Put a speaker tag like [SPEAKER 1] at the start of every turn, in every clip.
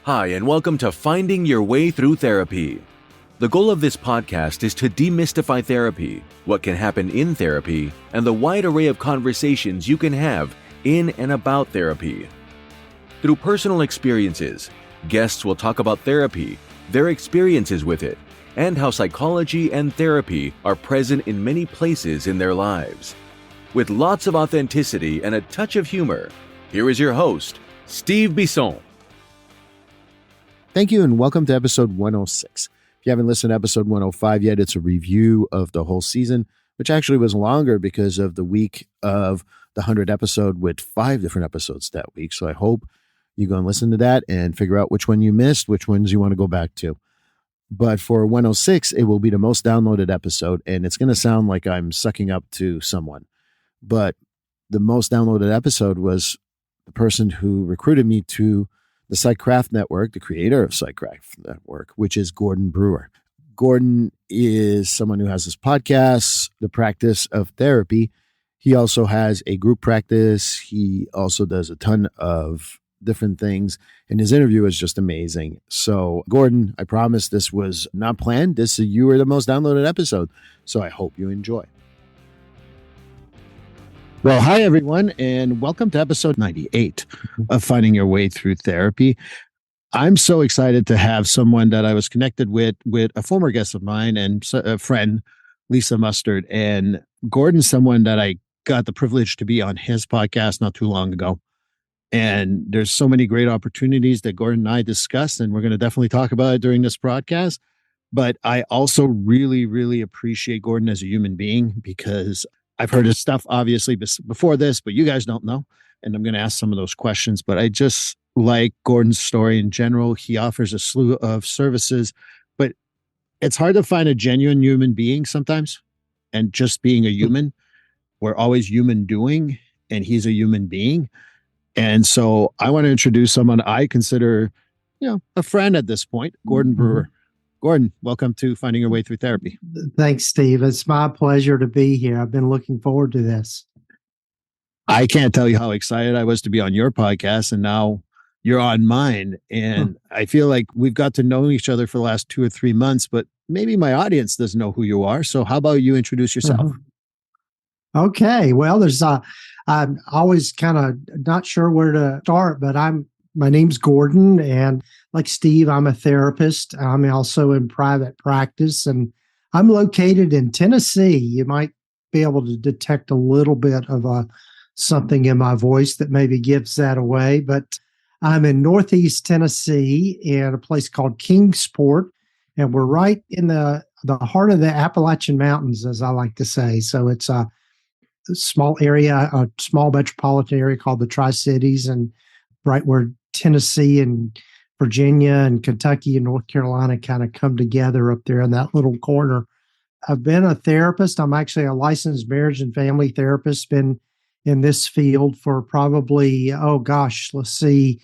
[SPEAKER 1] Hi, and welcome to Finding Your Way Through Therapy. The goal of this podcast is to demystify therapy, what can happen in therapy, and the wide array of conversations you can have in and about therapy. Through personal experiences, guests will talk about therapy, their experiences with it, and how psychology and therapy are present in many places in their lives. With lots of authenticity and a touch of humor, here is your host, Steve Bisson.
[SPEAKER 2] Thank you, and welcome to episode 106. If you haven't listened to episode 105 yet, it's a review of the whole season, which actually was longer because of the week of the 100th episode with 5 different episodes that week. So I hope you go and listen to that and figure out which one you missed, which ones you want to go back to. But for 106, it will be the most downloaded episode, and it's going to sound like I'm sucking up to someone. But the most downloaded episode was the person who recruited me to the Psychcraft Network, the creator of Psychcraft Network, which is Gordon Brewer. Gordon is someone who has this podcast, The Practice of Therapy. He also has a group practice. He also does a ton of different things, and his interview is just amazing. So, Gordon, I promise this was not planned. You were the most downloaded episode, so I hope you enjoy. Well, hi, everyone, and welcome to episode 98 of Finding Your Way Through Therapy. I'm so excited to have someone that I was connected with a former guest of mine and a friend, Lisa Mustard. And Gordon's someone that I got the privilege to be on his podcast not too long ago. And there's so many great opportunities that Gordon and I discussed, and we're going to definitely talk about it during this broadcast. But I also really, really appreciate Gordon as a human being because I've heard his stuff, obviously, before this, but you guys don't know. And I'm going to ask some of those questions. But I just like Gordon's story in general. He offers a slew of services, but it's hard to find a genuine human being sometimes. And just being a human, we're always human doing, and he's a human being. And so I want to introduce someone I consider, a friend at this point, Gordon Brewer. Gordon, welcome to Finding Your Way Through Therapy.
[SPEAKER 3] Thanks, Steve. It's my pleasure to be here. I've been looking forward to this.
[SPEAKER 2] I can't tell you how excited I was to be on your podcast, and now you're on mine. And I feel like we've got to know each other for the last 2 or 3 months, but maybe my audience doesn't know who you are. So how about you introduce yourself?
[SPEAKER 3] Okay. Well, I'm always kind of not sure where to start, but my name's Gordon, and like Steve, I'm a therapist. I'm also in private practice, and I'm located in Tennessee. You might be able to detect a little bit of something in my voice that maybe gives that away, but I'm in Northeast Tennessee in a place called Kingsport, and we're right in the heart of the Appalachian Mountains, as I like to say. So it's a small area, a small metropolitan area called the Tri-Cities, and right where Tennessee and Virginia and Kentucky and North Carolina kind of come together up there in that little corner. I've been a therapist. I'm actually a licensed marriage and family therapist, been in this field for probably, let's see,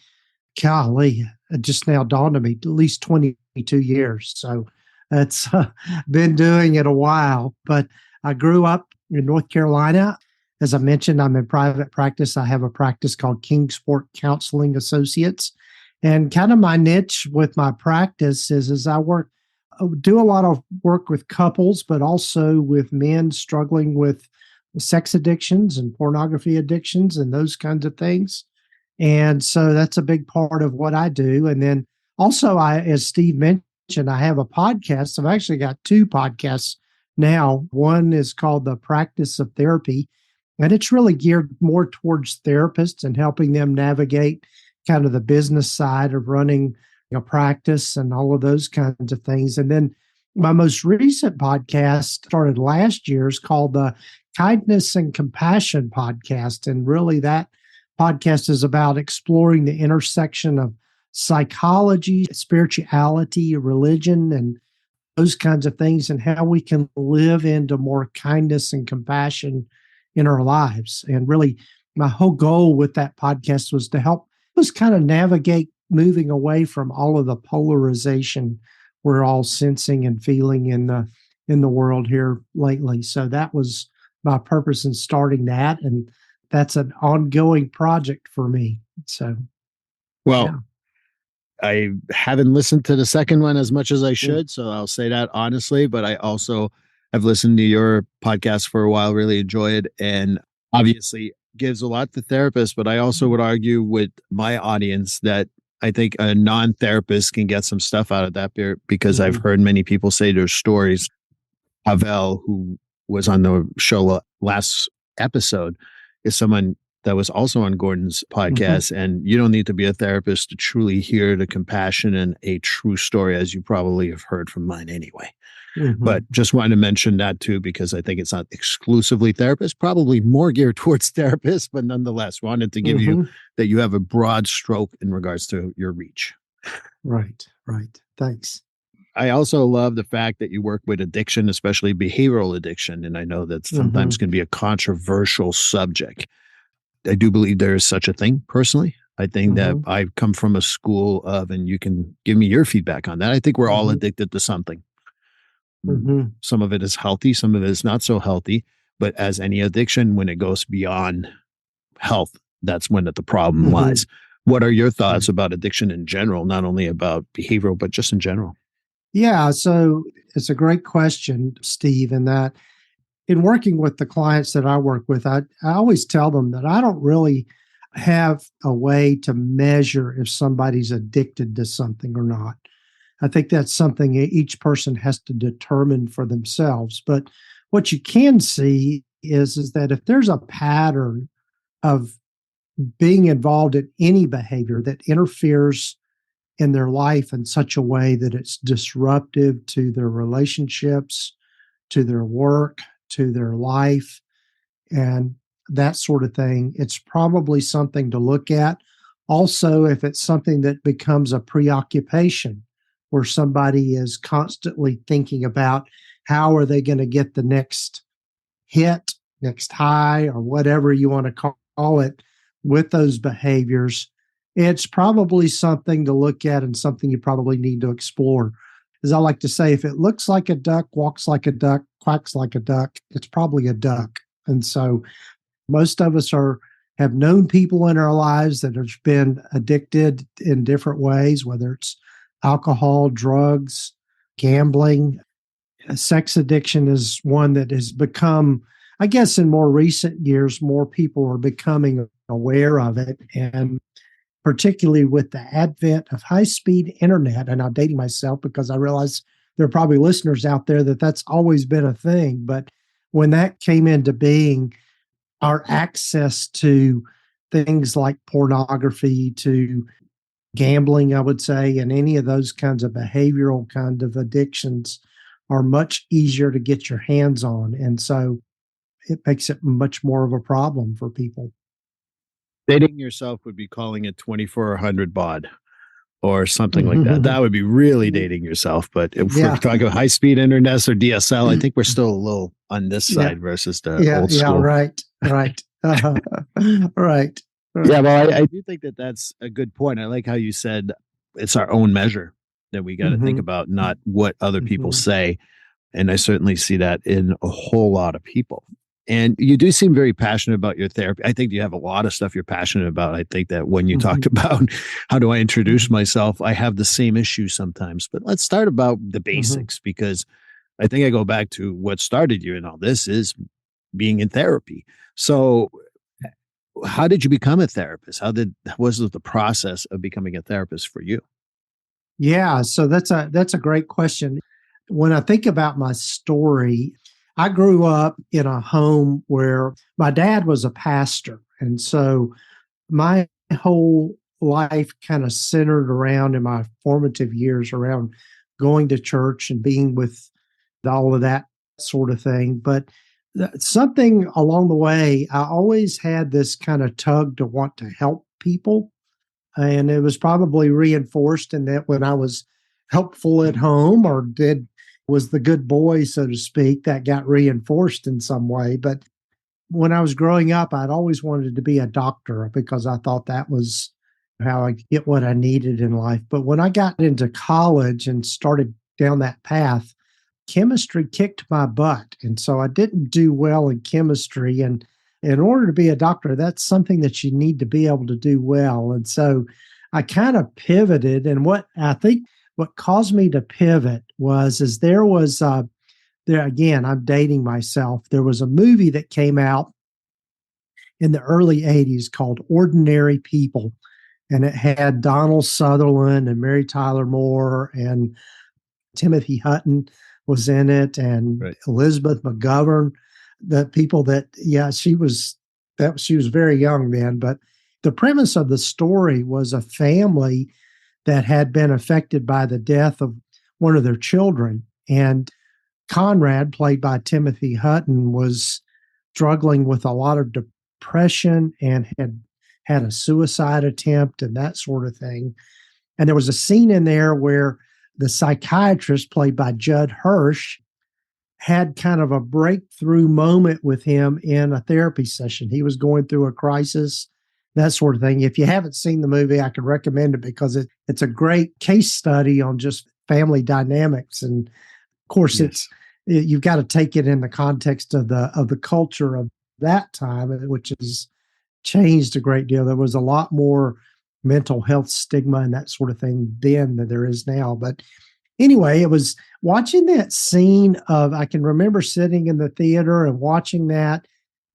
[SPEAKER 3] golly, it just now dawned on me, at least 22 years. So it's been doing it a while, but I grew up in North Carolina. As I mentioned, I'm in private practice. I have a practice called Kingsport Counseling Associates. And kind of my niche with my practice is I do a lot of work with couples, but also with men struggling with sex addictions and pornography addictions and those kinds of things. And so that's a big part of what I do. And then also, as Steve mentioned, I have a podcast. I've actually got 2 podcasts now. One is called The Practice of Therapy, and it's really geared more towards therapists and helping them navigate kind of the business side of running a practice and all of those kinds of things. And then my most recent podcast started last year is called the Kindness and Compassion Podcast. And really that podcast is about exploring the intersection of psychology, spirituality, religion, and those kinds of things, and how we can live into more kindness and compassion in our lives. And really, my whole goal with that podcast was to help us kind of navigate moving away from all of the polarization we're all sensing and feeling in the world here lately. So that was my purpose in starting that, and that's an ongoing project for me. So,
[SPEAKER 2] well,
[SPEAKER 3] yeah.
[SPEAKER 2] I haven't listened to the second one as much as I should, so I'll say that honestly. But I also have listened to your podcast for a while, really enjoy it, and obviously gives a lot to therapists. But I also would argue with my audience that I think a non-therapist can get some stuff out of that because I've heard many people say their stories. Havel, who was on the show last episode, is someone that was also on Gordon's podcast. And you don't need to be a therapist to truly hear the compassion and a true story, as you probably have heard from mine anyway. But just wanted to mention that too, because I think it's not exclusively therapists, probably more geared towards therapists, but nonetheless wanted to give you that you have a broad stroke in regards to your reach.
[SPEAKER 3] Right. Thanks.
[SPEAKER 2] I also love the fact that you work with addiction, especially behavioral addiction. And I know that sometimes can be a controversial subject. I do believe there is such a thing personally. I think that I've come from a school of, and you can give me your feedback on that. I think we're all addicted to something. Some of it is healthy, some of it is not so healthy. But as any addiction, when it goes beyond health, that's when the problem lies. What are your thoughts about addiction in general, not only about behavioral, but just in general?
[SPEAKER 3] Yeah, so it's a great question, Steve, in that in working with the clients that I work with, I always tell them that I don't really have a way to measure if somebody's addicted to something or not. I think that's something each person has to determine for themselves. But what you can see is that if there's a pattern of being involved in any behavior that interferes in their life in such a way that it's disruptive to their relationships, to their work, to their life, and that sort of thing, it's probably something to look at. Also, if it's something that becomes a preoccupation where somebody is constantly thinking about how are they going to get the next hit, next high, or whatever you want to call it with those behaviors, it's probably something to look at and something you probably need to explore. As I like to say, if it looks like a duck, walks like a duck, quacks like a duck, it's probably a duck. And so most of us have known people in our lives that have been addicted in different ways, whether it's alcohol, drugs, gambling. Sex addiction is one that has become, I guess, in more recent years, more people are becoming aware of it. And particularly with the advent of high-speed internet, and I'm dating myself because I realize there are probably listeners out there that's always been a thing. But when that came into being, our access to things like pornography, to gambling, I would say, and any of those kinds of behavioral kind of addictions are much easier to get your hands on. And so it makes it much more of a problem for people.
[SPEAKER 2] Dating yourself would be calling it 2400 baud or something like that. That would be really dating yourself. But if we're talking about high-speed internet or DSL, I think we're still a little on this side versus the old school.
[SPEAKER 3] Yeah, right. Right.
[SPEAKER 2] Yeah, well, I do think that that's a good point. I like how you said it's our own measure that we got to think about, not what other people say. And I certainly see that in a whole lot of people. And you do seem very passionate about your therapy. I think you have a lot of stuff you're passionate about. I think that when you talked about how do I introduce myself, I have the same issue sometimes. But let's start about the basics, because I think I go back to what started you in all this is being in therapy. So how did you become a therapist? Was the process of becoming a therapist for you?
[SPEAKER 3] Yeah, so that's a great question. When I think about my story, I grew up in a home where my dad was a pastor. And so my whole life kind of centered around, in my formative years, around going to church and being with all of that sort of thing. But something along the way, I always had this kind of tug to want to help people. And it was probably reinforced in that when I was helpful at home or was the good boy, so to speak, that got reinforced in some way. But when I was growing up, I'd always wanted to be a doctor because I thought that was how I could get what I needed in life. But when I got into college and started down that path, chemistry kicked my butt. And so I didn't do well in chemistry. And in order to be a doctor, that's something that you need to be able to do well. And so I kind of pivoted. And what I think what caused me to pivot is there was, there again, I'm dating myself. There was a movie that came out in the early 80s called Ordinary People. And it had Donald Sutherland and Mary Tyler Moore and Timothy Hutton was in it, and
[SPEAKER 2] Right.
[SPEAKER 3] Elizabeth McGovern. The people that, she was very young then, but the premise of the story was a family that had been affected by the death of one of their children. And Conrad, played by Timothy Hutton, was struggling with a lot of depression and had a suicide attempt and that sort of thing. And there was a scene in there where the psychiatrist, played by Judd Hirsch, had kind of a breakthrough moment with him in a therapy session. He was going through a crisis, that sort of thing. If you haven't seen the movie, I could recommend it because it's a great case study on just family dynamics. And of course, you've got to take it in the context of the culture of that time, which has changed a great deal. There was a lot more mental health stigma and that sort of thing then than there is now. But anyway, it was watching that scene I can remember sitting in the theater and watching that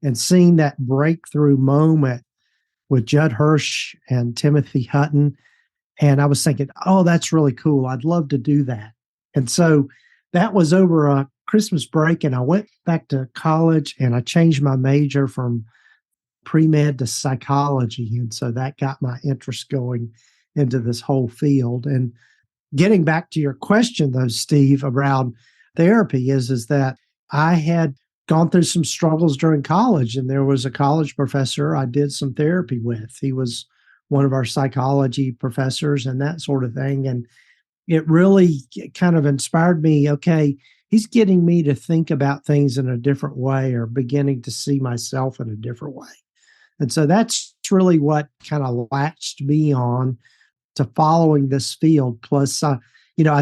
[SPEAKER 3] and seeing that breakthrough moment with Judd Hirsch and Timothy Hutton. And I was thinking, oh, that's really cool. I'd love to do that. And so that was over a Christmas break. And I went back to college and I changed my major from pre-med to psychology. And so that got my interest going into this whole field. And getting back to your question, though, Steve, around therapy is that I had gone through some struggles during college, and there was a college professor I did some therapy with. He was one of our psychology professors and that sort of thing. And it really kind of inspired me. Okay, he's getting me to think about things in a different way or beginning to see myself in a different way. And so that's really what kind of latched me on to following this field. Plus, I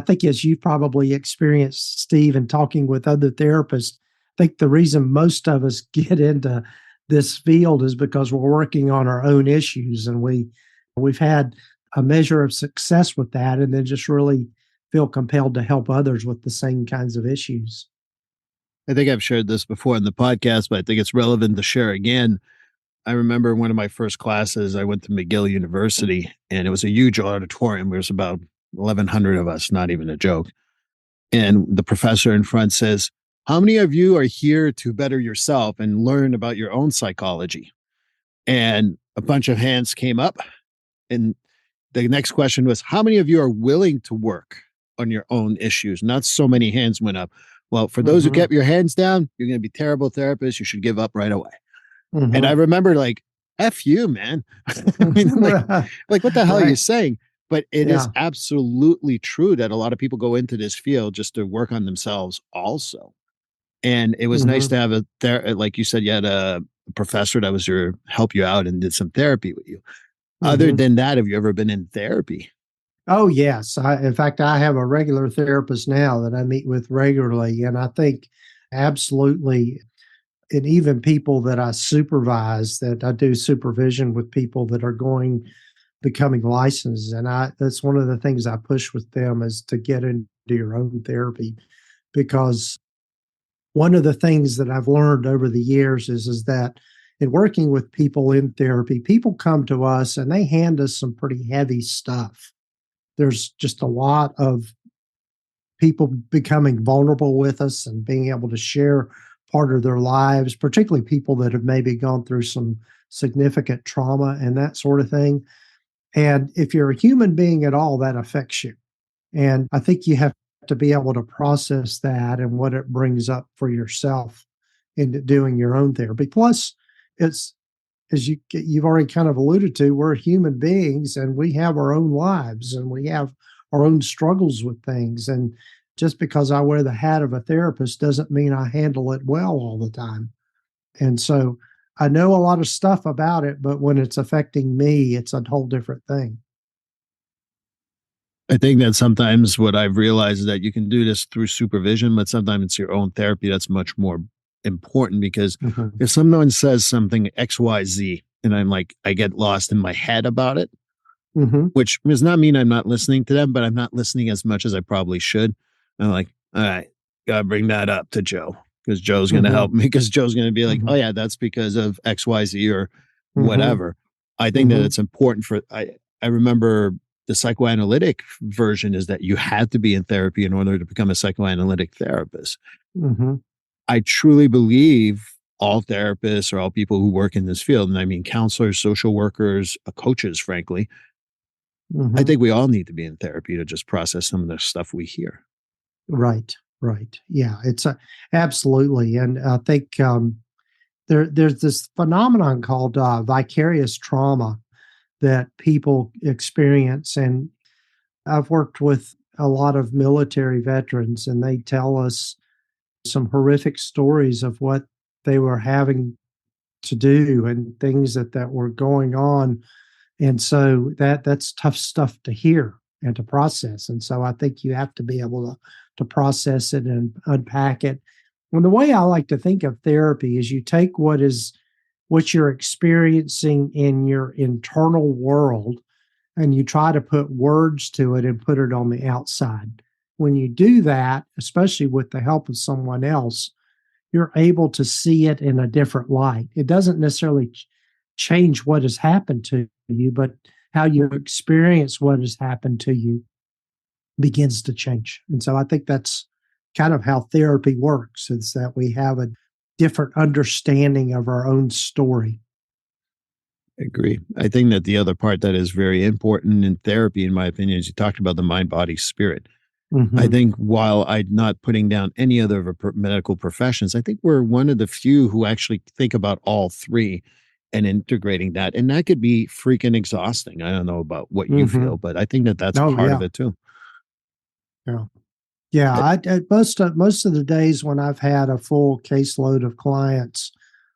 [SPEAKER 3] think as you probably experienced, Steve, and talking with other therapists, I think the reason most of us get into this field is because we're working on our own issues, and we've had a measure of success with that, and then just really feel compelled to help others with the same kinds of issues.
[SPEAKER 2] I think I've shared this before in the podcast, but I think it's relevant to share again. I remember one of my first classes, I went to McGill University, and it was a huge auditorium. There was about 1,100 of us, not even a joke. And the professor in front says, "How many of you are here to better yourself and learn about your own psychology?" And a bunch of hands came up. And the next question was, "How many of you are willing to work on your own issues?" Not so many hands went up. Well, for those who kept your hands down, you're going to be terrible therapists. You should give up right away. And I remember F you, man. I mean, like what the hell are you saying? But it is absolutely true that a lot of people go into this field just to work on themselves also. And it was nice to have like you said, you had a professor that was help you out and did some therapy with you. Other than that, have you ever been in therapy?
[SPEAKER 3] Oh, yes. In fact, I have a regular therapist now that I meet with regularly. And I think absolutely, and even people that I supervise, that I do supervision with people that are becoming licensed. And that's one of the things I push with them is to get into your own therapy, because one of the things that I've learned over the years is that in working with people in therapy, people come to us and they hand us some pretty heavy stuff. There's just a lot of people becoming vulnerable with us and being able to share part of their lives, particularly people that have maybe gone through some significant trauma and that sort of thing. And if you're a human being at all, that affects you. And I think you have to be able to process that and what it brings up for yourself into doing your own therapy. Plus, it's, as you've already kind of alluded to, we're human beings and we have our own lives and we have our own struggles with things. And just because I wear the hat of a therapist doesn't mean I handle it well all the time. And so I know a lot of stuff about it, but when it's affecting me, it's a whole different thing.
[SPEAKER 2] I think that sometimes what I've realized is that you can do this through supervision, but sometimes it's your own therapy that's much more important, because if someone says something XYZ and I get lost in my head about it,
[SPEAKER 3] Mm-hmm.
[SPEAKER 2] which does not mean I'm not listening to them, but I'm not listening as much as I probably should. I'm like, all right, gotta bring that up to Joe because Joe's going to
[SPEAKER 3] Mm-hmm.
[SPEAKER 2] help me because Joe's going to be like,
[SPEAKER 3] Mm-hmm.
[SPEAKER 2] oh yeah, that's because of XYZ or
[SPEAKER 3] Mm-hmm.
[SPEAKER 2] whatever. I think that
[SPEAKER 3] Mm-hmm.
[SPEAKER 2] it's important I remember the psychoanalytic version is that you had to be in therapy in order to become a psychoanalytic therapist.
[SPEAKER 3] Mm-hmm.
[SPEAKER 2] I truly believe all therapists or all people who work in this field, and I mean counselors, social workers, coaches, frankly, I
[SPEAKER 3] Mm-hmm.
[SPEAKER 2] think we all need to be in therapy to just process some of the stuff we hear.
[SPEAKER 3] Right. Right. Yeah. It's absolutely, and I think there's this phenomenon called vicarious trauma that people experience, and I've worked with a lot of military veterans, and they tell us some horrific stories of what they were having to do and things that were going on. And so that's tough stuff to hear and to process. And so I think you have to be able to process it and unpack it. And the way I like to think of therapy is you take what you're experiencing in your internal world and you try to put words to it and put it on the outside. When you do that, especially with the help of someone else, you're able to see it in a different light. It doesn't necessarily change what has happened to you, but how you experience what has happened to you begins to change. And so I think that's kind of how therapy works, is that we have a different understanding of our own story.
[SPEAKER 2] I agree. I think that the other part that is very important in therapy, in my opinion, is you talked about the mind, body, spirit. I
[SPEAKER 3] Mm-hmm.
[SPEAKER 2] think while I'm not putting down any other medical professions, I think we're one of the few who actually think about all three and integrating that. And that could be freaking exhausting. I don't know about what you
[SPEAKER 3] Mm-hmm.
[SPEAKER 2] feel, but I think that that's a
[SPEAKER 3] Oh,
[SPEAKER 2] part of
[SPEAKER 3] yeah.
[SPEAKER 2] it too.
[SPEAKER 3] Yeah. Yeah.
[SPEAKER 2] I,
[SPEAKER 3] Most of the days when I've had a full caseload of clients,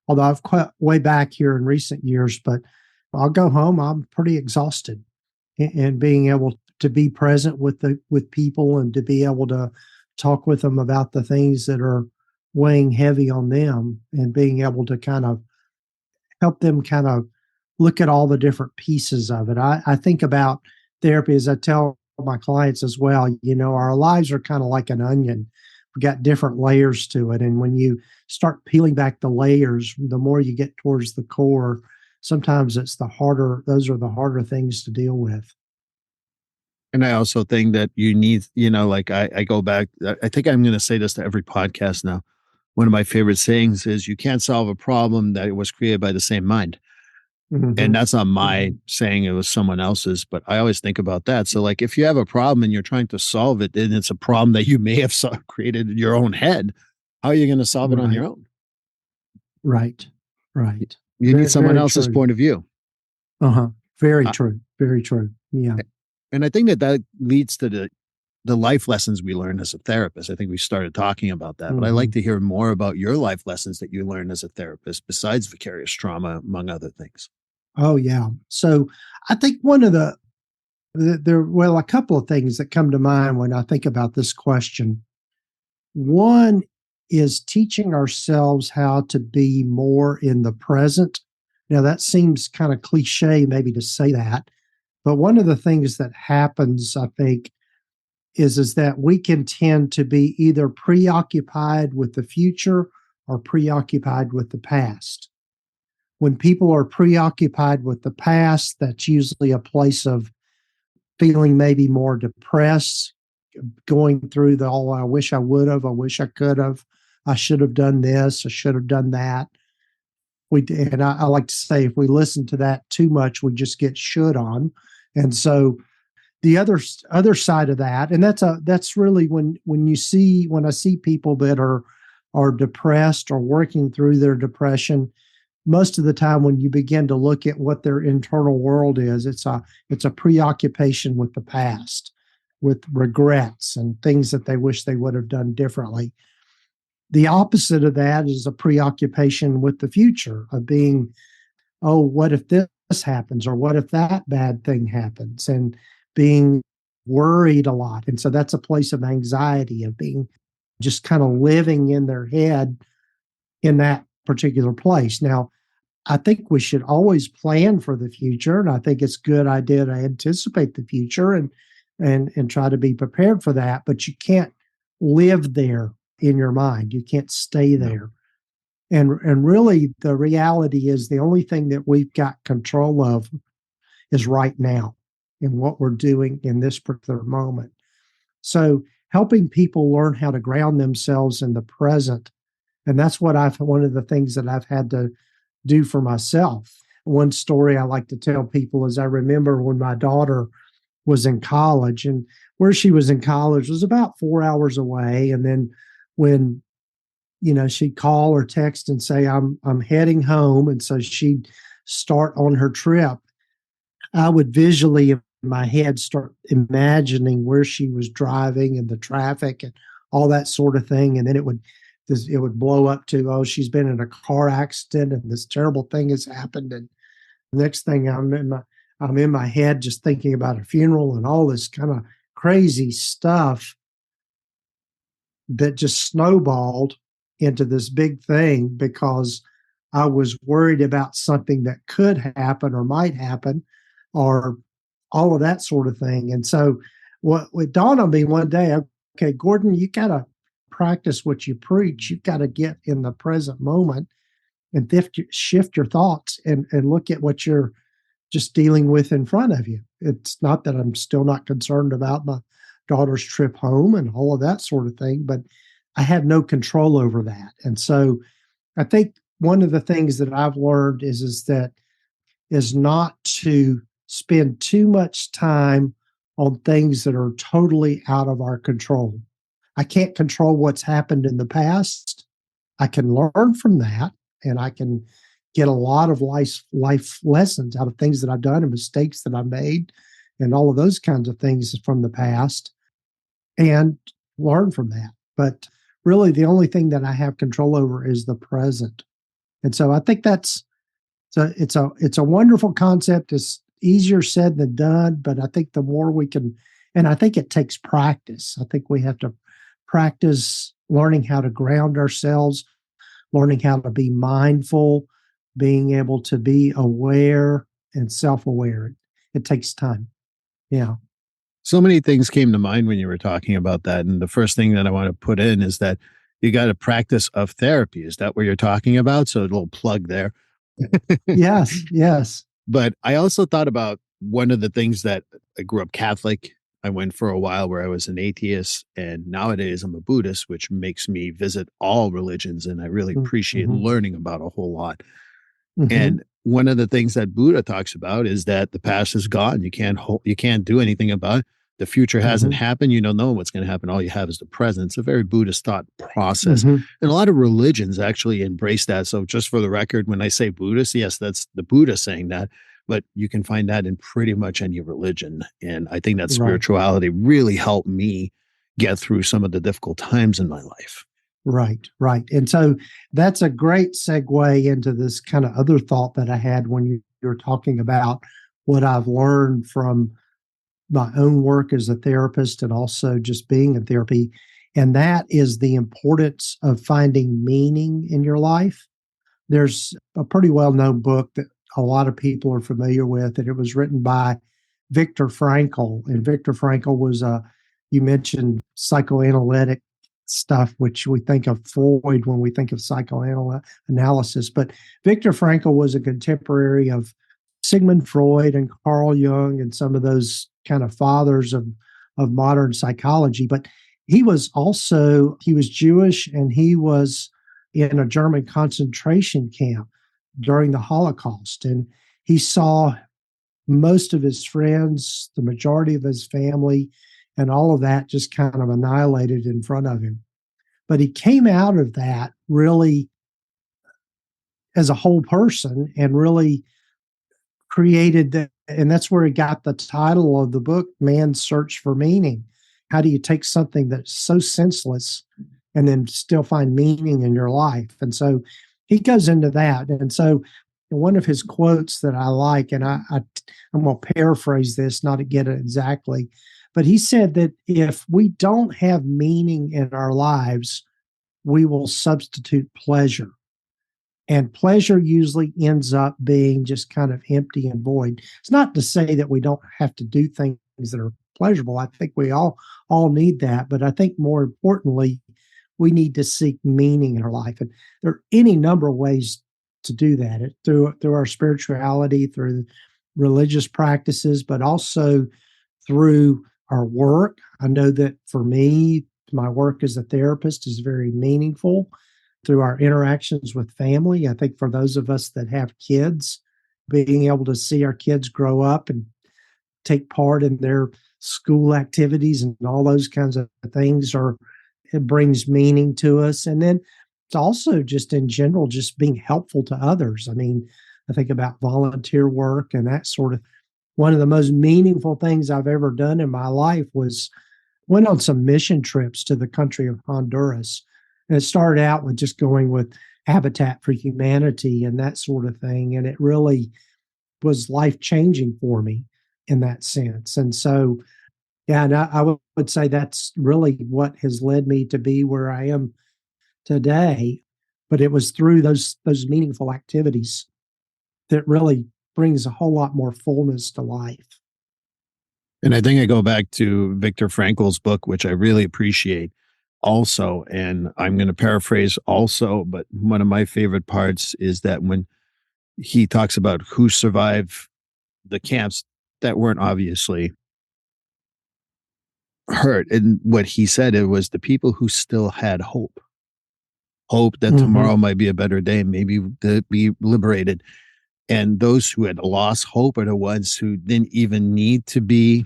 [SPEAKER 3] although I've quite way back here in recent years, but I'll go home, I'm pretty exhausted, and being able to be present with people and to be able to talk with them about the things that are weighing heavy on them and being able to kind of help them kind of look at all the different pieces of it. I think about therapy as I tell my clients as well. Our lives are kind of like an onion. We've got different layers to it. And when you start peeling back the layers, the more you get towards the core, sometimes those are the harder things to deal with.
[SPEAKER 2] and I also think that you need, like I go back, I think I'm going to say this to every podcast now. One of my favorite sayings is you can't solve a problem that was created by the same mind. And
[SPEAKER 3] Mm-hmm.
[SPEAKER 2] that's not my
[SPEAKER 3] Mm-hmm.
[SPEAKER 2] saying, it was someone else's, but I always think about that. So like if you have a problem and you're trying to solve it and it's a problem that you may have created in your own head, how are you going to solve it on
[SPEAKER 3] Right.
[SPEAKER 2] your own?
[SPEAKER 3] Right. Right.
[SPEAKER 2] You need
[SPEAKER 3] Very,
[SPEAKER 2] someone
[SPEAKER 3] very
[SPEAKER 2] else's
[SPEAKER 3] true.
[SPEAKER 2] point of view.
[SPEAKER 3] Uh-huh. Very
[SPEAKER 2] Uh,
[SPEAKER 3] true. Very true. Yeah.
[SPEAKER 2] and I think that leads to the life lessons we learn as a therapist. I think we started talking about that, but I like
[SPEAKER 3] Mm-hmm.
[SPEAKER 2] to hear more about your life lessons that you learned as a therapist besides vicarious trauma, among other things.
[SPEAKER 3] Oh, yeah. So I think one of well, a couple of things that come to mind when I think about this question. One is teaching ourselves how to be more in the present. Now, that seems kind of cliche, maybe, to say that, but one of the things that happens, I think, is that we can tend to be either preoccupied with the future or preoccupied with the past. When people are preoccupied with the past, that's usually a place of feeling maybe more depressed, going through oh, I wish I would have, I wish I could have, I should have done this, I should have done that. I like to say, if we listen to that too much, we just get should on. And so the other side of that, and that's really when I see people that are depressed or working through their depression, most of the time when you begin to look at what their internal world is, it's a preoccupation with the past, with regrets and things that they wish they would have done differently. The opposite of that is a preoccupation with the future, of being, oh, what if this happens, or what if that bad thing happens, and being worried a lot. And so that's a place of anxiety, of being just kind of living in their head in that particular place. Now, I think we should always plan for the future. And I think it's a good idea to anticipate the future and try to be prepared for that. But you can't live there in your mind. You can't stay there. And really the reality is the only thing that we've got control of is right now in what we're doing in this particular moment. So helping people learn how to ground themselves in the present. And that's one of the things that I've had to do for myself. One story I like to tell people is I remember when my daughter was in college, and where she was in college was about 4 hours away. And then when, she'd call or text and say, I'm heading home. And so she'd start on her trip. I would visually in my head start imagining where she was driving and the traffic and all that sort of thing. And then it would blow up to, oh, she's been in a car accident and this terrible thing has happened. And the next thing I'm in my head just thinking about a funeral and all this kind of crazy stuff that just snowballed into this big thing because I was worried about something that could happen or might happen or all of that sort of thing. And so what dawned on me one day, okay, Gordon, you got to practice what you preach. You've got to get in the present moment and shift your thoughts and look at what you're just dealing with in front of you. It's not that I'm still not concerned about my daughter's trip home and all of that sort of thing, but I have no control over that. And so I think one of the things that I've learned is not to spend too much time on things that are totally out of our control. I can't control what's happened in the past. I can learn from that, and I can get a lot of life lessons out of things that I've done and mistakes that I've made and all of those kinds of things from the past and learn from that. But really the only thing that I have control over is the present. And so I think it's a wonderful concept. It's easier said than done, but I think the more we can, and I think it takes practice. I think we have to practice learning how to ground ourselves, learning how to be mindful, being able to be aware and self-aware. It takes time. Yeah.
[SPEAKER 2] So many things came to mind when you were talking about that. And the first thing that I want to put in is that you got a practice of therapy. Is that what you're talking about? So a little plug there.
[SPEAKER 3] Yes, yes.
[SPEAKER 2] But I also thought about one of the things that I grew up Catholic. I went for a while where I was an atheist, and nowadays I'm a Buddhist, which makes me visit all religions. And I really appreciate learning about a whole lot. And one of the things that Buddha talks about is that the past is gone. You can't do anything about it. The future hasn't happened. You don't know what's going to happen. All you have is the present. It's a very Buddhist thought process. And a lot of religions actually embrace that. So just for the record, when I say Buddhist, yes, that's the Buddha saying that, but you can find that in pretty much any religion. And I think that spirituality really helped me get through some of the difficult times in my life.
[SPEAKER 3] Right. And so that's a great segue into this kind of other thought that I had when you were talking about what I've learned from my own work as a therapist and also just being in therapy. And that is the importance of finding meaning in your life. There's a pretty well-known book that a lot of people are familiar with, and it was written by Viktor Frankl. And Viktor Frankl was you mentioned psychoanalytic stuff, which we think of Freud when we think of psychoanalysis. But Viktor Frankl was a contemporary of Sigmund Freud and Carl Jung and some of those kind of fathers of modern psychology. But he was Jewish, and he was in a German concentration camp during the Holocaust. And he saw most of his friends, the majority of his family, and all of that just kind of annihilated in front of him. But he came out of that really as a whole person and really created that. And that's where he got the title of the book, Man's Search for Meaning. How do you take something that's so senseless and then still find meaning in your life? And so he goes into that. And so one of his quotes that I like, and I'm going to paraphrase this, not to get it exactly, but he said that if we don't have meaning in our lives, we will substitute pleasure. And pleasure usually ends up being just kind of empty and void. It's not to say that we don't have to do things that are pleasurable. I think we all need that. But I think more importantly, we need to seek meaning in our life. And there are any number of ways to do that through our spirituality, through religious practices, but also through our work. I know that for me, my work as a therapist is very meaningful through our interactions with family. I think for those of us that have kids, being able to see our kids grow up and take part in their school activities and all those kinds of things it brings meaning to us. And then it's also just in general, just being helpful to others. I mean, I think about volunteer work and that sort of. One of the most meaningful things I've ever done in my life was went on some mission trips to the country of Honduras. And it started out with just going with Habitat for Humanity and that sort of thing. And it really was life changing for me in that sense. And so, yeah, and I would say that's really what has led me to be where I am today. But it was through those meaningful activities that really brings a whole lot more fullness to life.
[SPEAKER 2] And I think I go back to Viktor Frankl's book, which I really appreciate also. And I'm going to paraphrase also, but one of my favorite parts is that when he talks about who survived the camps that weren't obviously hurt. And what he said, it was the people who still had hope that tomorrow might be a better day, maybe to be liberated. And those who had lost hope are the ones who didn't even need to be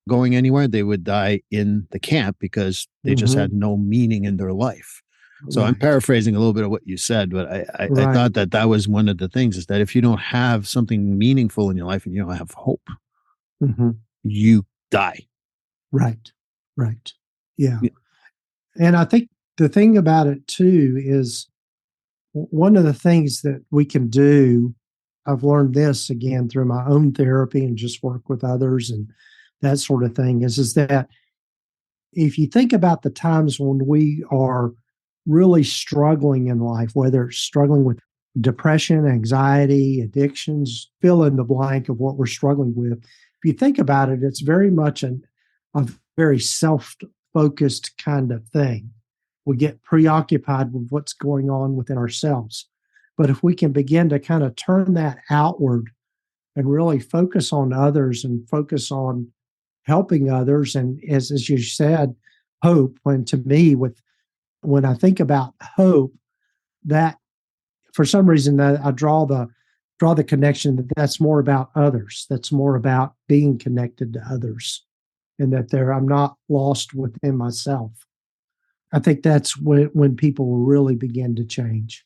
[SPEAKER 2] going anywhere. They would die in the camp because they just had no meaning in their life. So I'm paraphrasing a little bit of what you said, but I thought that was one of the things, is that if you don't have something meaningful in your life and you don't have hope, you die.
[SPEAKER 3] Right. Yeah. And I think the thing about it too is one of the things that we can do, I've learned this again through my own therapy and just work with others and that sort of thing, is that if you think about the times when we are really struggling in life, whether it's struggling with depression, anxiety, addictions, fill in the blank of what we're struggling with. If you think about it, it's very much a very self-focused kind of thing. We get preoccupied with what's going on within ourselves. But if we can begin to kind of turn that outward and really focus on others and focus on helping others, and as you said, hope, when to me, when I think about hope, that for some reason that I draw the connection that's more about others. That's more about being connected to others, and that I'm not lost within myself. I think that's when people will really begin to change.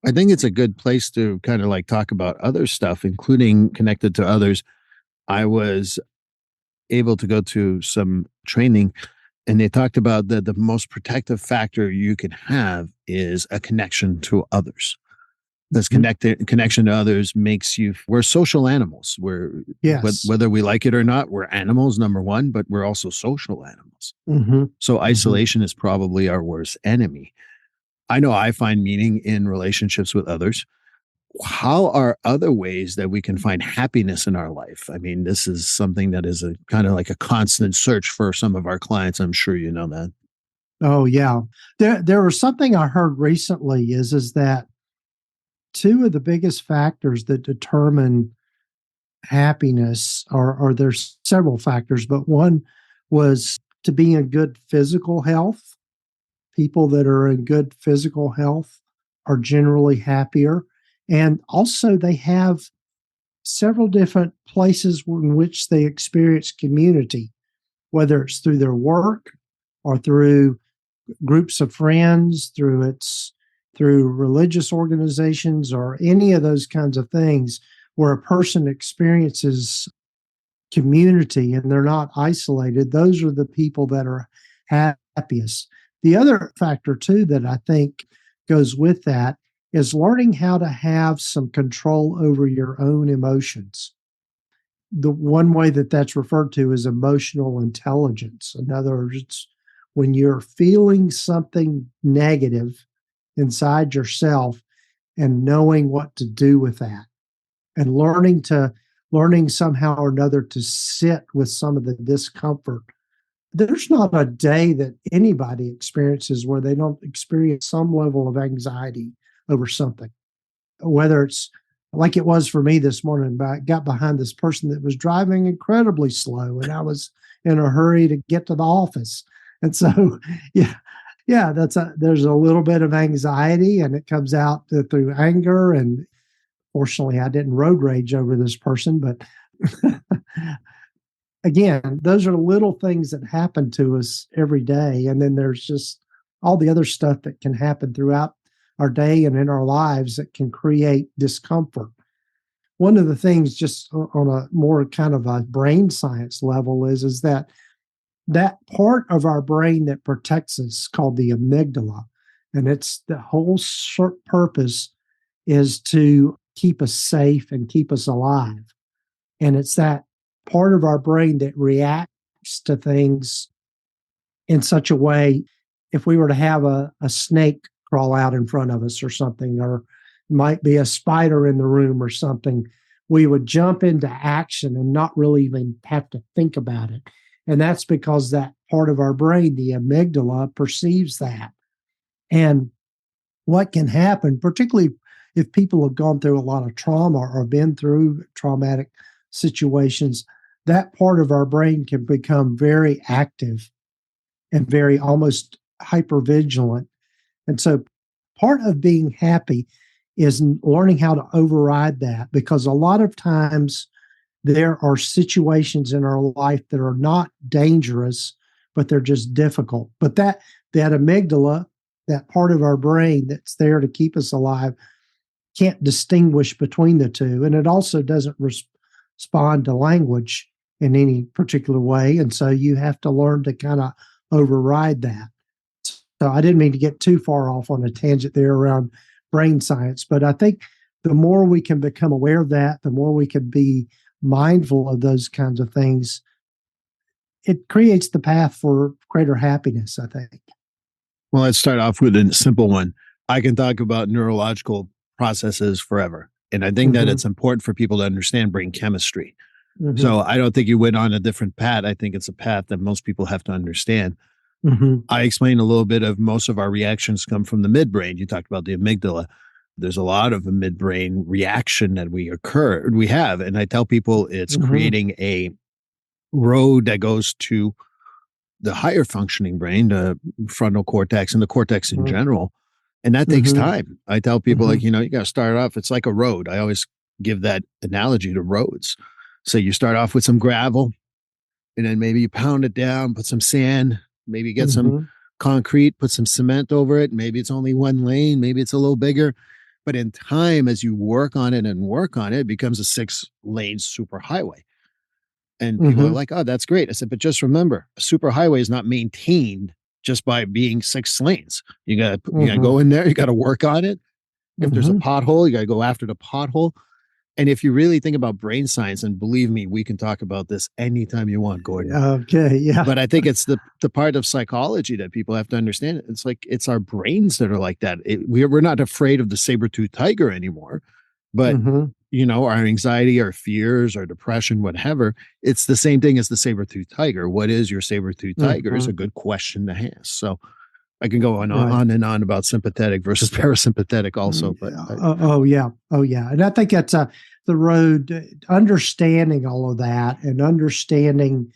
[SPEAKER 2] I think it's a good place to kind of like talk about other stuff, including connected to others. I was able to go to some training, and they talked about that the most protective factor you can have is a connection to others. This connection to others makes we're social animals. Whether we like it or not, we're animals, number one, but we're also social animals. So isolation is probably our worst enemy. I know I find meaning in relationships with others. How are other ways that we can find happiness in our life? I mean, this is something that is a kind of like a constant search for some of our clients. I'm sure you know that.
[SPEAKER 3] Oh yeah. There was something I heard recently is that two of the biggest factors that determine happiness are there's several factors, but one was to be in good physical health. People that are in good physical health are generally happier. And also they have several different places in which they experience community, whether it's through their work or through groups of friends, through religious organizations, or any of those kinds of things where a person experiences community and they're not isolated. Those are the people that are happiest. The other factor too that I think goes with that is learning how to have some control over your own emotions. The one way that that's referred to is emotional intelligence. In other words, it's when you're feeling something negative inside yourself and knowing what to do with that and learning somehow or another to sit with some of the discomfort. There's not a day that anybody experiences where they don't experience some level of anxiety over something, whether it's like it was for me this morning. I got behind this person that was driving incredibly slow, and I was in a hurry to get to the office. And so, yeah, there's a little bit of anxiety, and it comes out through anger. And fortunately, I didn't road rage over this person, but again, those are little things that happen to us every day. And then there's just all the other stuff that can happen throughout our day and in our lives that can create discomfort. One of the things, just on a more kind of a brain science level, is that part of our brain that protects us, called the amygdala, and it's the whole short purpose is to keep us safe and keep us alive. And it's that part of our brain that reacts to things in such a way. If we were to have a snake crawl out in front of us or something, or might be a spider in the room or something, we would jump into action and not really even have to think about it. And that's because that part of our brain, the amygdala, perceives that. And what can happen, particularly if people have gone through a lot of trauma or been through traumatic situations, that part of our brain can become very active and very almost hypervigilant. And so part of being happy is learning how to override that, because a lot of times there are situations in our life that are not dangerous, but they're just difficult. But that amygdala, that part of our brain that's there to keep us alive, can't distinguish between the two. And it also doesn't respond to language in any particular way. And so you have to learn to kind of override that. So I didn't mean to get too far off on a tangent there around brain science, but I think the more we can become aware of that, the more we can be mindful of those kinds of things, it creates the path for greater happiness, I think.
[SPEAKER 2] Well, let's start off with a simple one. I can talk about neurological processes forever. And I think that it's important for people to understand brain chemistry. So I don't think you went on a different path. I think it's a path that most people have to understand. I explained a little bit of most of our reactions come from the midbrain. You talked about the amygdala. There's a lot of a midbrain reaction that we have. And I tell people it's creating a road that goes to the higher functioning brain, the frontal cortex and the cortex in general. And that takes time. I tell people you got to start off. It's like a road. I always give that analogy to roads. So you start off with some gravel, and then maybe you pound it down, put some sand, maybe get some concrete, put some cement over it. Maybe it's only one lane, maybe it's a little bigger. But in time, as you work on it, it becomes a 6-lane superhighway. And people are like, oh, that's great. I said, but just remember, a superhighway is not maintained just by being 6 lanes. You got to go in there, you got to work on it. If there's a pothole, you got to go after the pothole. And if you really think about brain science, and believe me, we can talk about this anytime you want, Gordon.
[SPEAKER 3] Okay, yeah.
[SPEAKER 2] But I think it's the part of psychology that people have to understand. It's like, it's our brains that are like that. We're not afraid of the saber-toothed tiger anymore. But, our anxiety, our fears, our depression, whatever, it's the same thing as the saber-toothed tiger. What is your saber-toothed tiger is a good question to ask. So I can go on and on about sympathetic versus parasympathetic also. But
[SPEAKER 3] Oh, yeah. And I think that's the road, understanding all of that and understanding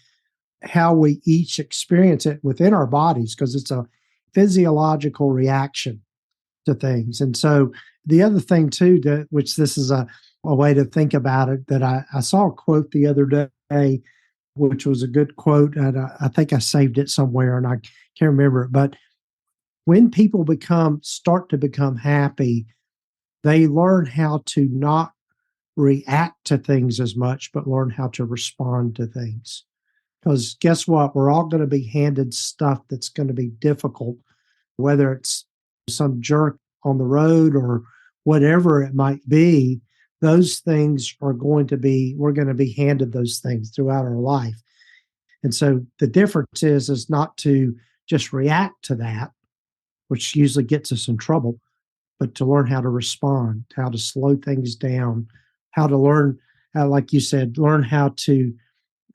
[SPEAKER 3] how we each experience it within our bodies, because it's a physiological reaction to things. And so the other thing too, which this is a way to think about it, that I saw a quote the other day, which was a good quote, and I think I saved it somewhere and I can't remember it, but when people start to become happy, they learn how to not react to things as much, but learn how to respond to things. Because guess what? We're all going to be handed stuff that's going to be difficult, whether it's some jerk on the road or whatever it might be. Those things we're going to be handed those things throughout our life. And so the difference is not to just react to that, which usually gets us in trouble, but to learn how to respond, how to slow things down, how to learn, like you said, learn how to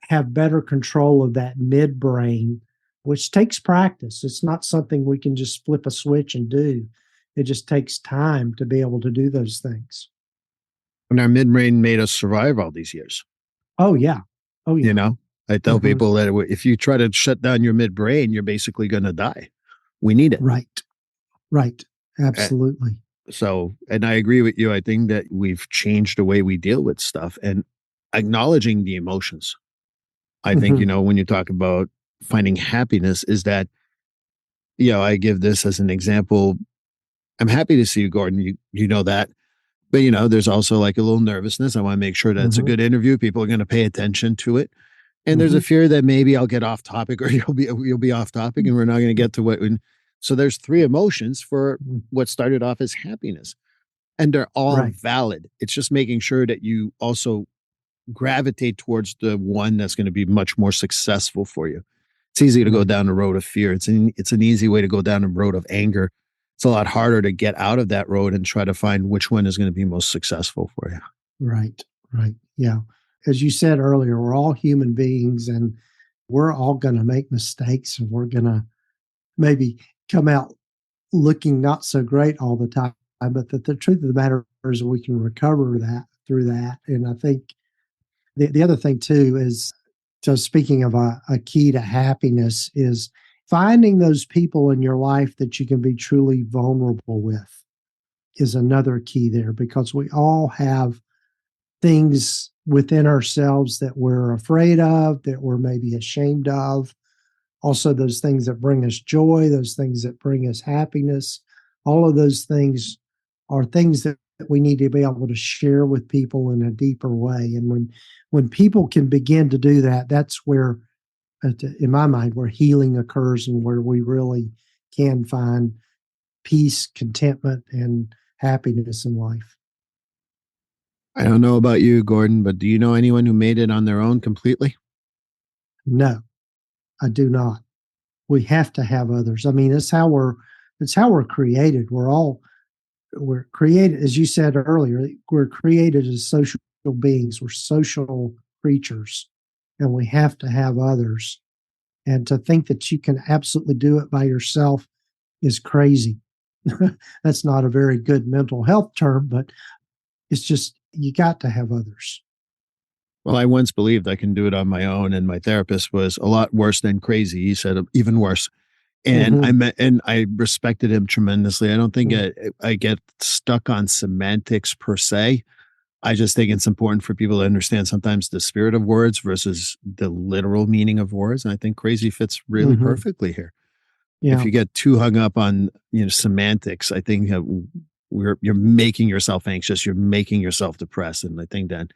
[SPEAKER 3] have better control of that midbrain, which takes practice. It's not something we can just flip a switch and do. It just takes time to be able to do those things.
[SPEAKER 2] And our midbrain made us survive all these years.
[SPEAKER 3] Oh, yeah. Oh, yeah.
[SPEAKER 2] You know, I tell people that if you try to shut down your midbrain, you're basically going to die. We need it.
[SPEAKER 3] Right. Right. Absolutely.
[SPEAKER 2] So, and I agree with you. I think that we've changed the way we deal with stuff and acknowledging the emotions. I think, when you talk about finding happiness is that, I give this as an example. I'm happy to see you, Gordon. You know that. But, there's also like a little nervousness. I want to make sure that it's a good interview. People are going to pay attention to it. And there's a fear that maybe I'll get off topic or you'll be off topic and we're not going to get to what. So there's three emotions for what started off as happiness. And they're all valid. It's just making sure that you also gravitate towards the one that's going to be much more successful for you. It's easy to go down the road of fear. It's an easy way to go down the road of anger. It's a lot harder to get out of that road and try to find which one is going to be most successful for you.
[SPEAKER 3] Right. Yeah. As you said earlier, we're all human beings and we're all going to make mistakes and we're going to maybe come out looking not so great all the time. But the truth of the matter is we can recover that through that. And I think the other thing too is, so speaking of a key to happiness, is finding those people in your life that you can be truly vulnerable with is another key there, because we all have things within ourselves that we're afraid of, that we're maybe ashamed of. Also, those things that bring us joy, those things that bring us happiness, all of those things are things that we need to be able to share with people in a deeper way. And when people can begin to do that, that's where, in my mind, where healing occurs and where we really can find peace, contentment, and happiness in life.
[SPEAKER 2] I don't know about you, Gordon, but do you know anyone who made it on their own completely?
[SPEAKER 3] No, I do not. We have to have others. I mean, it's how we're created. We're created, as you said earlier, we're created as social beings. We're social creatures, and we have to have others. And to think that you can absolutely do it by yourself is crazy. That's not a very good mental health term, but it's just, you got to have others.
[SPEAKER 2] Well, I once believed I can do it on my own, and my therapist was a lot worse than crazy. He said even worse. And I respected him tremendously. I don't think I get stuck on semantics per se. I just think it's important for people to understand sometimes the spirit of words versus the literal meaning of words. And I think crazy fits really perfectly here. Yeah. If you get too hung up on semantics, I think you're making yourself anxious. You're making yourself depressed. And I think that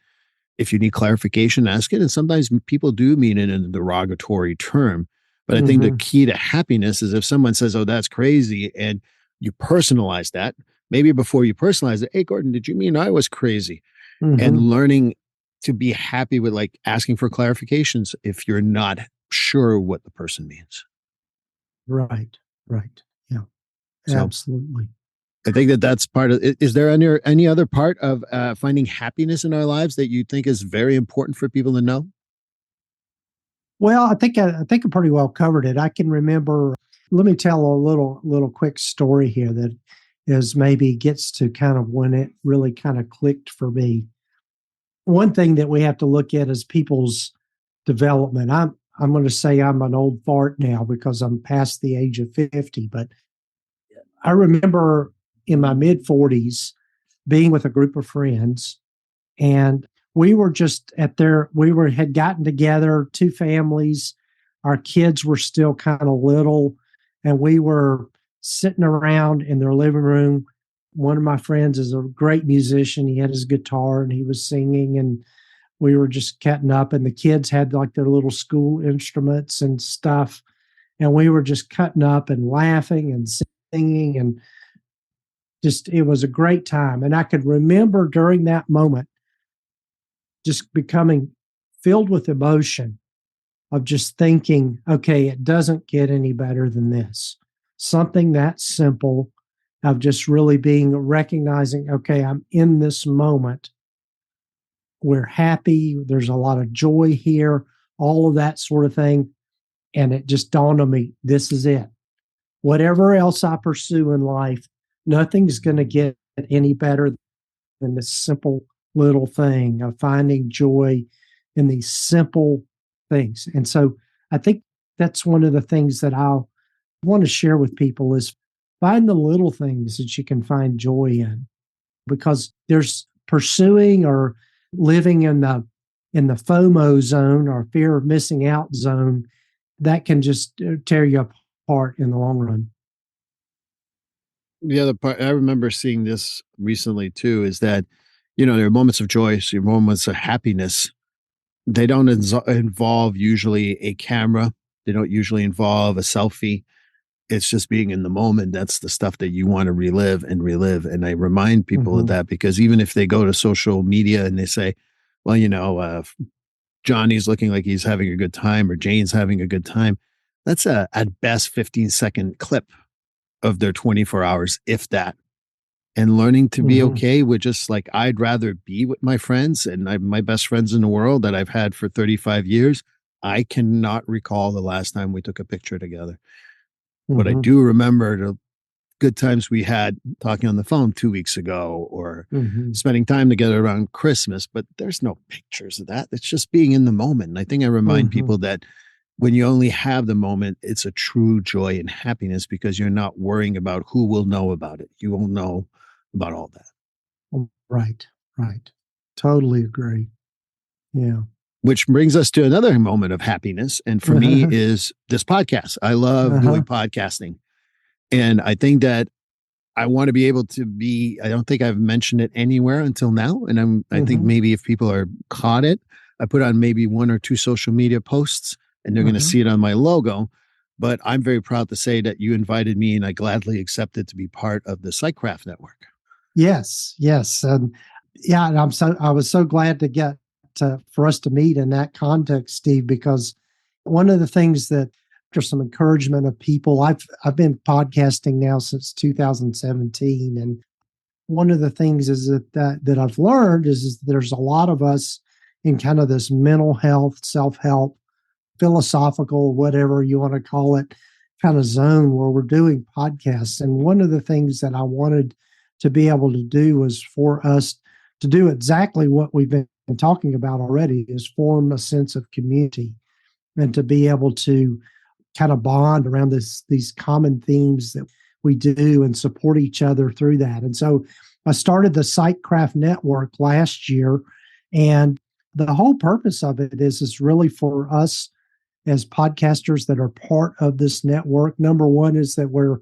[SPEAKER 2] if you need clarification, ask it. And sometimes people do mean it in a derogatory term. But I think the key to happiness is if someone says, "Oh, that's crazy," and you personalize that, maybe before you personalize it, "Hey, Gordon, did you mean I was crazy?" And learning to be happy with like asking for clarifications if you're not sure what the person means.
[SPEAKER 3] Right. Yeah,
[SPEAKER 2] so,
[SPEAKER 3] absolutely.
[SPEAKER 2] I think that's part of it. Is there any other part of finding happiness in our lives that you think is very important for people to know?
[SPEAKER 3] Well, I think I pretty well covered it. I can remember. Let me tell a little quick story here that is maybe gets to kind of when it really kind of clicked for me. One thing that we have to look at is people's development. I'm going to say I'm an old fart now because I'm past the age of 50, but I remember in my mid 40s being with a group of friends, and we were just had gotten together, two families. Our kids were still kind of little, and we were sitting around in their living room. One of my friends is a great musician. He had his guitar and he was singing, and we were just cutting up, and the kids had like their little school instruments and stuff. And we were just cutting up and laughing and singing, and just, it was a great time. And I could remember during that moment just becoming filled with emotion of just thinking, okay, it doesn't get any better than this. Something that simple of just really recognizing, okay, I'm in this moment. We're happy. There's a lot of joy here, all of that sort of thing. And it just dawned on me, this is it. Whatever else I pursue in life, nothing's going to get any better than this simple little thing of finding joy in these simple things. And so I think that's one of the things that I'll want to share with people is find the little things that you can find joy in, because there's pursuing or living in the FOMO zone or fear of missing out zone that can just tear you apart in the long run.
[SPEAKER 2] The other part, I remember seeing this recently too, is that, there are moments of joy, so your moments of happiness. They don't involve usually a camera. They don't usually involve a selfie. It's just being in the moment. That's the stuff that you want to relive and relive. And I remind people of that, because even if they go to social media and they say, well, Johnny's looking like he's having a good time or Jane's having a good time, that's at best 15-second clip of their 24 hours, if that. And learning to be okay with just like, I'd rather be with my friends and my best friends in the world that I've had for 35 years. I cannot recall the last time we took a picture together. But I do remember the good times we had talking on the phone 2 weeks ago, or spending time together around Christmas. But there's no pictures of that. It's just being in the moment. And I think I remind people that when you only have the moment, it's a true joy and happiness, because you're not worrying about who will know about it. You won't know about all that.
[SPEAKER 3] Right. Totally agree. Yeah.
[SPEAKER 2] Which brings us to another moment of happiness. And for me is this podcast. I love doing podcasting. And I think that I want to be able to I don't think I've mentioned it anywhere until now. And I think maybe if people are caught it, I put on maybe 1 or 2 social media posts and they're going to see it on my logo. But I'm very proud to say that you invited me and I gladly accepted to be part of the Psychcraft Network.
[SPEAKER 3] Yes. And I was so glad to get for us to meet in that context, Steve, because one of the things that, after some encouragement of people, I've been podcasting now since 2017, and one of the things is that I've learned is there's a lot of us in kind of this mental health, self-help, philosophical, whatever you want to call it, kind of zone where we're doing podcasts. And one of the things that I wanted to be able to do was for us to do exactly what we've been talking about already, is form a sense of community and to be able to kind of bond around these common themes that we do and support each other through that. And so I started the Psychcraft Network last year, and the whole purpose of it is really for us as podcasters that are part of this network. Number one is that we're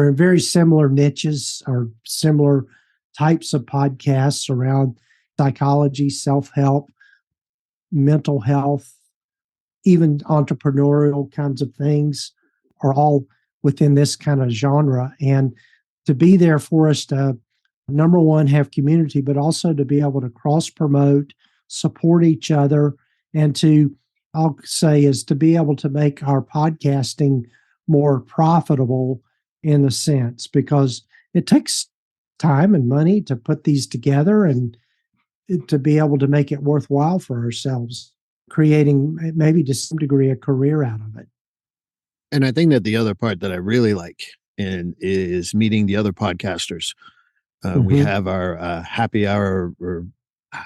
[SPEAKER 3] in very similar niches or similar types of podcasts around psychology, self-help, mental health, even entrepreneurial kinds of things are all within this kind of genre. And to be there for us to, number one, have community, but also to be able to cross-promote, support each other, and I'll say, is to be able to make our podcasting more profitable in a sense, because it takes time and money to put these together and to be able to make it worthwhile for ourselves, creating maybe to some degree a career out of it.
[SPEAKER 2] And I think that the other part that I really like is meeting the other podcasters. We have our happy hour or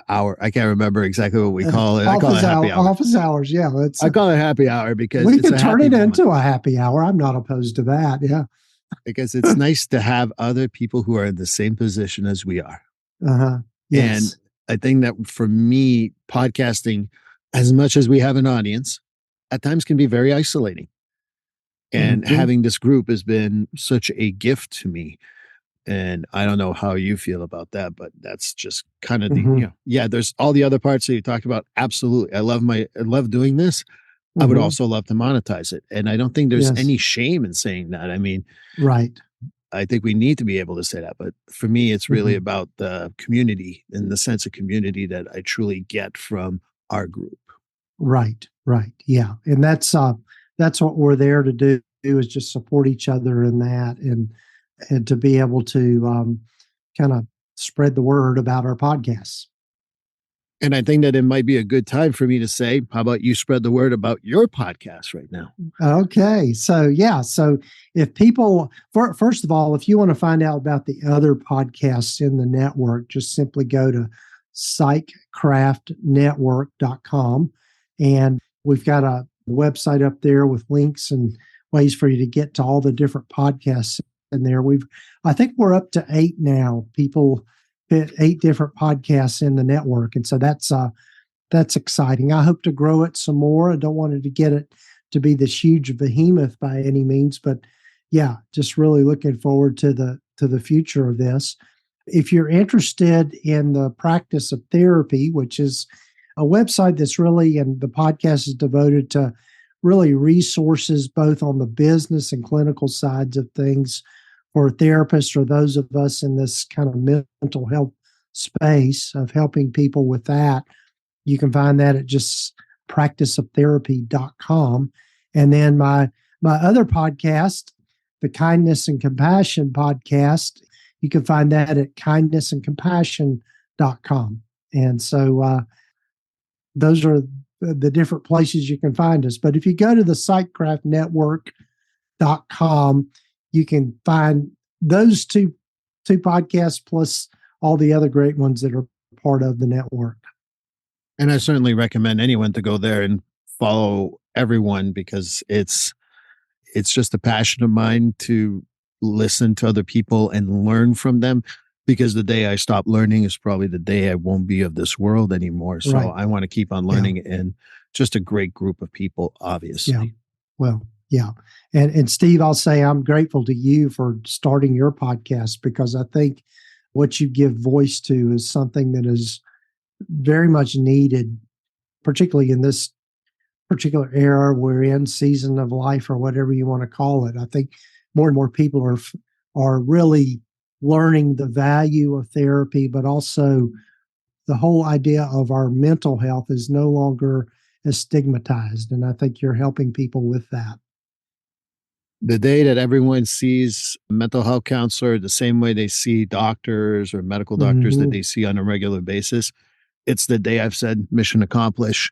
[SPEAKER 2] hour. I can't remember exactly what we call it. I call it happy hour.
[SPEAKER 3] Office hours. Yeah.
[SPEAKER 2] I call it happy hour because
[SPEAKER 3] we can turn it into a happy hour. I'm not opposed to that. Yeah.
[SPEAKER 2] Because it's nice to have other people who are in the same position as we are.
[SPEAKER 3] Yes.
[SPEAKER 2] And I think that for me, podcasting, as much as we have an audience, at times can be very isolating. And having this group has been such a gift to me. And I don't know how you feel about that, but that's just kind of there's all the other parts that you talked about. Absolutely. I love doing this. I would also love to monetize it. And I don't think there's any shame in saying that. I mean,
[SPEAKER 3] right.
[SPEAKER 2] I think we need to be able to say that. But for me, it's really about the community and the sense of community that I truly get from our group.
[SPEAKER 3] Right. Yeah. And that's what we're there to do, is just support each other in that. And and to be able to kind of spread the word about our podcasts.
[SPEAKER 2] And I think that it might be a good time for me to say, how about you spread the word about your podcast right now?
[SPEAKER 3] Okay. So, yeah. So if people, first of all, if you want to find out about the other podcasts in the network, just simply go to psychcraftnetwork.com. And we've got a website up there with links and ways for you to get to all the different podcasts in there. I think we're up to 8 now. People hit 8 different podcasts in the network. And so that's exciting. I hope to grow it some more. I don't want it to get it to be this huge behemoth by any means, but yeah, just really looking forward to the future of this. If you're interested in the practice of therapy, which is a website that's really, and the podcast is devoted to really resources both on the business and clinical sides of things for therapists or those of us in this kind of mental health space of helping people with that. You can find that at just practiceoftherapy.com. And then my other podcast, the Kindness and Compassion podcast, you can find that at kindnessandcompassion.com. And so those are the different places you can find us. But if you go to the psychcraftnetwork.com, you can find those two podcasts plus all the other great ones that are part of the network.
[SPEAKER 2] And I certainly recommend anyone to go there and follow everyone, because it's just a passion of mine to listen to other people and learn from them, because the day I stop learning is probably the day I won't be of this world anymore. So
[SPEAKER 3] Right.
[SPEAKER 2] I want to keep on learning, and just a great group of people, obviously.
[SPEAKER 3] Yeah. Well, yeah. And Steve, I'll say I'm grateful to you for starting your podcast, because I think what you give voice to is something that is very much needed, particularly in this particular era we're in, season of life, or whatever you want to call it. I think more and more people are really learning the value of therapy, but also the whole idea of our mental health is no longer as stigmatized. And I think you're helping people with that.
[SPEAKER 2] The day that everyone sees a mental health counselor the same way they see doctors or medical doctors that they see on a regular basis, it's the day I've said mission accomplished.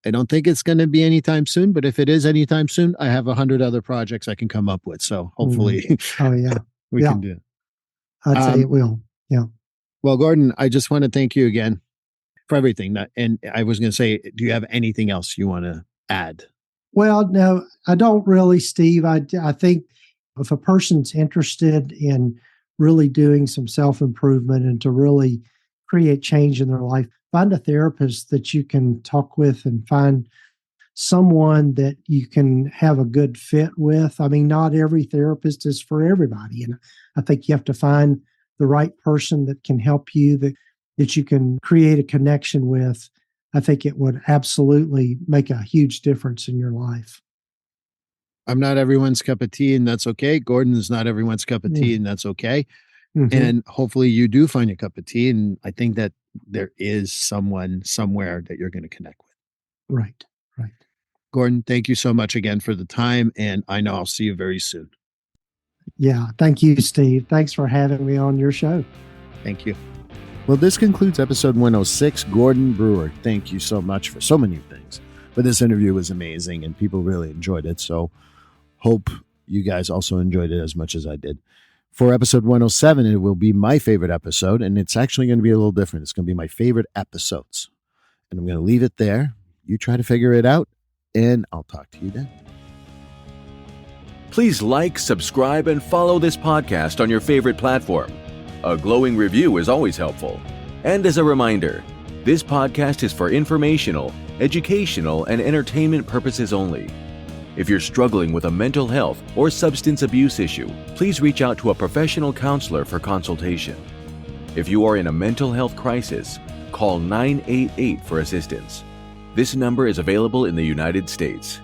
[SPEAKER 2] I don't think it's going to be anytime soon, but if it is anytime soon, I have 100 other projects I can come up with. So hopefully
[SPEAKER 3] Oh, yeah.
[SPEAKER 2] we can do it.
[SPEAKER 3] I'd say it will. Yeah.
[SPEAKER 2] Well, Gordon, I just want to thank you again for everything. And I was going to say, do you have anything else you want to add?
[SPEAKER 3] Well, no, I don't really, Steve. I think if a person's interested in really doing some self-improvement and to really create change in their life, find a therapist that you can talk with and find someone that you can have a good fit with. I mean, not every therapist is for everybody. And I think you have to find the right person that can help you, that you can create a connection with. I think it would absolutely make a huge difference in your life.
[SPEAKER 2] I'm not everyone's cup of tea, and that's okay. Gordon is not everyone's cup of tea, and that's okay.
[SPEAKER 3] Mm-hmm.
[SPEAKER 2] And hopefully you do find your cup of tea. And I think that there is someone somewhere that you're going to connect with.
[SPEAKER 3] Right.
[SPEAKER 2] Gordon, thank you so much again for the time. And I know I'll see you very soon.
[SPEAKER 3] Yeah. Thank you, Steve. Thanks for having me on your show.
[SPEAKER 2] Thank you. Well, this concludes episode 106. Gordon Brewer, thank you so much for so many things. But this interview was amazing and people really enjoyed it. So hope you guys also enjoyed it as much as I did. For episode 107, it will be my favorite episode, and it's actually going to be a little different. It's going to be my favorite episodes. And I'm going to leave it there. You try to figure it out, and I'll talk to you then.
[SPEAKER 1] Please like, subscribe, and follow this podcast on your favorite platform. A glowing review is always helpful. And as a reminder, this podcast is for informational, educational, and entertainment purposes only. If you're struggling with a mental health or substance abuse issue, please reach out to a professional counselor for consultation. If you are in a mental health crisis, call 988 for assistance. This number is available in the United States.